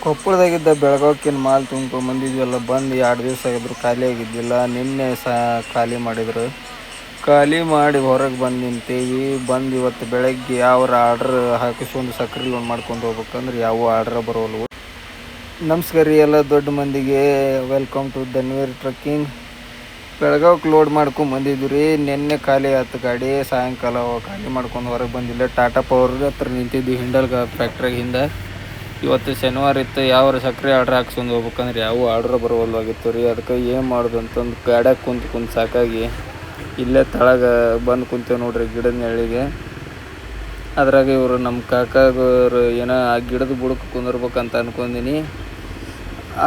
ಕೊಪ್ಪಳದಾಗಿದ್ದ ಬೆಳಗಾವಿಕಿನ mall ತುಂಬ್ಕೊಂಬಂದಿದ್ವಲ್ಲ, ಬಂದು 2 ದಿವಸ ಆಗಿದ್ರು ಖಾಲಿ ಆಗಿದ್ದಿಲ್ಲ. ನಿನ್ನೆ ಖಾಲಿ ಮಾಡಿದ್ರು. ಖಾಲಿ ಮಾಡಿ ಹೊರಗೆ ಬಂದು ನಿಂತೇವಿ. ಬಂದು ಇವತ್ತು ಬೆಳಗ್ಗೆ ಯಾವ ಆರ್ಡ್ರ್ ಹಾಕಿಸ್ಕೊಂಡು ಸಕ್ರೆ ಲೋನ್ ಮಾಡ್ಕೊಂಡು ಹೋಗ್ಬೇಕಂದ್ರೆ ಯಾವ ಆರ್ಡ್ರ್ ಬರೋಲ್ವು. ನಮಸ್ಕಾರ ರೀ ಎಲ್ಲ ದೊಡ್ಡ ಮಂದಿಗೆ, ವೆಲ್ಕಮ್ ಟು ಧನ್ವೀರ್ ಟ್ರಕ್ಕಿಂಗ್. ಬೆಳಗಾವಿಗೆ ಲೋಡ್ ಮಾಡ್ಕೊಂಡು ಬಂದಿದ್ವಿ ರೀ. ನಿನ್ನೆ ಖಾಲಿ ಆಯ್ತು ಗಾಡಿ. ಸಾಯಂಕಾಲ ಖಾಲಿ ಮಾಡ್ಕೊಂಡು ಹೊರಗೆ ಬಂದಿಲ್ಲ. ಟಾಟಾ ಪವರ್ ಹತ್ರ ನಿಂತಿದ್ವಿ ಹಿಂಡಲ್ಗ ಫ್ಯಾಕ್ಟ್ರಿಗೆ ಹಿಂದೆ. ಇವತ್ತು ಶನಿವಾರ ಇತ್ತು, ಯಾವ ಸಕ್ರೆ ಆರ್ಡ್ರ್ ಹಾಕ್ಸ್ಕೊಂಡು ಹೋಗ್ಬೇಕಂದ್ರೆ ಯಾವ ಆರ್ಡ್ರ್ ಬರೋಲ್ವಾಗಿತ್ತು ರೀ. ಅದಕ್ಕೆ ಏನು ಮಾಡೋದು ಅಂತಂದು ಗಾಡ್ಯಾಗ ಕುಂತು ಸಾಕಾಗಿ ಇಲ್ಲೇ ತಳಗ ಬಂದು ಕುಂತೇವೆ ನೋಡ್ರಿ, ಗಿಡದ ನೆರಳಿಗೆ. ಅದ್ರಾಗ ಇವರು ನಮ್ಮ ಕಾಕಾಗರು ಏನೋ ಆ ಗಿಡದ ಬುಡಕ್ಕೆ ಕುಂದಿರ್ಬೇಕಂತ ಅಂದ್ಕೊಂಡಿನಿ.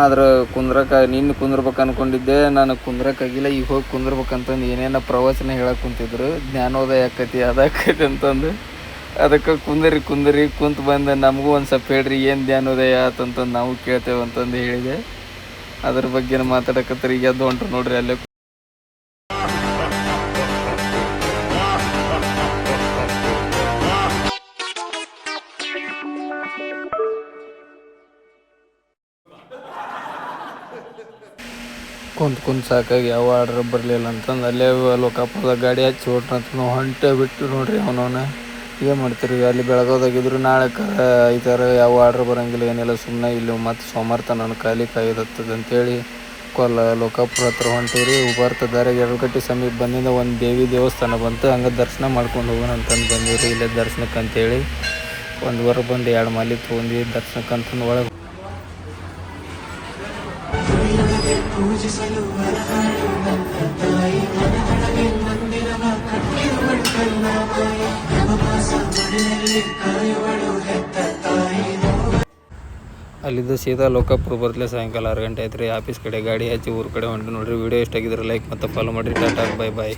ಆದ್ರೆ ನಿನ್ನೆ ಕುಂದಿರ್ಬೇಕು ಅಂದ್ಕೊಂಡಿದ್ದೆ, ನನಗೆ ಕುಂದ್ರಕ್ಕಾಗಿಲ್ಲ. ಈಗ ಹೋಗಿ ಕುಂದಿರ್ಬೇಕಂತಂದು ಏನೇನೋ ಪ್ರವಚನ ಹೇಳಕ್ಕೆ ಕುಂತಿದ್ರು, ಜ್ಞಾನೋದಯ ಆಕತಿ ಅದಾಕತಿ ಅಂತಂದು. ಅದಕ್ಕೆ ಕುಂದರಿ ಕುಂತು ಬಂದು ನಮಗೂ ಒಂದು ಸ್ವಲ್ಪ ಹೇಳ್ರಿ ಏನು ಧ್ಯಾನೋದಯ ಆತಂತಂದು ನಾವು ಕೇಳ್ತೇವೆ ಅಂತಂದು ಹೇಳಿದೆ. ಅದ್ರ ಬಗ್ಗೆ ಮಾತಾಡಕತ್ತಾರೆ. ಈಗ ಎದ್ದು ಹೊಂಟ್ರು ನೋಡ್ರಿ ಅಲ್ಲೇ. ಕುಂತು ಸಾಕಾಗಿ ಯಾವ ಆರ್ಡ್ರ್ ಬರಲಿಲ್ಲ ಅಂತಂದು ಅಲ್ಲೇ ಲೋಕಾಪುರದಾಗ ಗಾಡಿ ಹಚ್ಚಿ ಹೊಂಟಂತ ನಾವು ಹೊಂಟೆ ಬಿಟ್ಟು ನೋಡ್ರಿ. ಅವನವನ್ನ ಏನು ಮಾಡ್ತೀರಿ, ಅಲ್ಲಿ ಬೆಳಗಾವ್ದಾಗಿದ್ರು ನಾಳೆ ಈ ಥರ ಯಾವ ಆರ್ಡ್ರ್ ಬರೋಂಗಿಲ್ಲ ಏನಿಲ್ಲ. ಸುಮ್ಮನೆ ಇಲ್ಲಿ ಮತ್ತು ಸೋಮವಾರ ತನಕ ಖಾಲಿ ಕಾಯೋದತ್ತದ ಅಂತೇಳಿ ಲೋಕಾಪುರ ಹತ್ರ ಹೊಂಟೀವಿ. ಬರ್ತಾ ದಾರಿಗೆ ಎರಗಟ್ಟಿ ಸಮೀಪ ಬಂದಿಂದ ಒಂದು ದೇವಸ್ಥಾನ ಬಂತು. ಹಂಗೆ ದರ್ಶನ ಮಾಡ್ಕೊಂಡು ಹೋಗೋಣ ಅಂತಂದು ಬಂದಿವ್ರಿ ಇಲ್ಲೇ ದರ್ಶನಕ್ಕೆ ಅಂತೇಳಿ. ಒಂದು ವಾರ ಬಂದು 2 ಮಾಲಿ ತೊಗೊಂಡು ದರ್ಶನಕ್ಕಂತಂದು ಒಳಗೆ ಅಲ್ಲಿದ್ದ ಸೀದಾ ಲೋಕಾಪುರ ಬರಲೇ ಸಾಯಂಕಾಲ 6 ಗಂಟೆ ಆಯ್ತು ರೀ. ಆಫೀಸ್ ಕಡೆ ಗಾಡಿ ಹಚ್ಚಿ ಊರ ಕಡೆ ಹೊಂಟು ನೋಡ್ರಿ. ವಿಡಿಯೋ ಇಷ್ಟ ಆಗಿದ್ರೆ ಲೈಕ್ ಮತ್ತು ಫಾಲೋ ಮಾಡಿರಿ. ಟಾಟಾ, ಬೈ ಬಾಯ್.